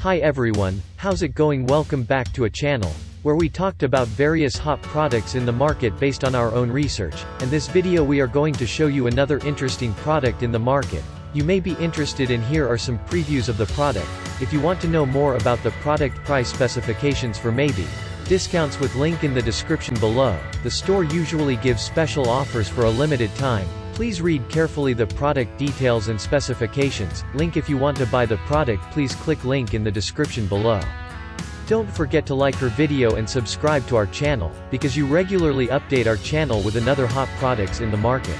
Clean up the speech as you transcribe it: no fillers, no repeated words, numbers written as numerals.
Hi everyone, how's it going? Welcome back to a channel where we talked about various hot products in the market based on our own research, and this video we are going to show you another interesting product in the market. You may be interested in. Here are some previews of the product. If you want to know more about the product, price specifications for maybe discounts, with link in the description below. The store usually gives special offers for a limited time. Please read carefully the product details and specifications. Link if you want to buy the product. Please click link in the description below. Don't forget to like our video and subscribe to our channel, because you regularly update our channel with another hot products in the market.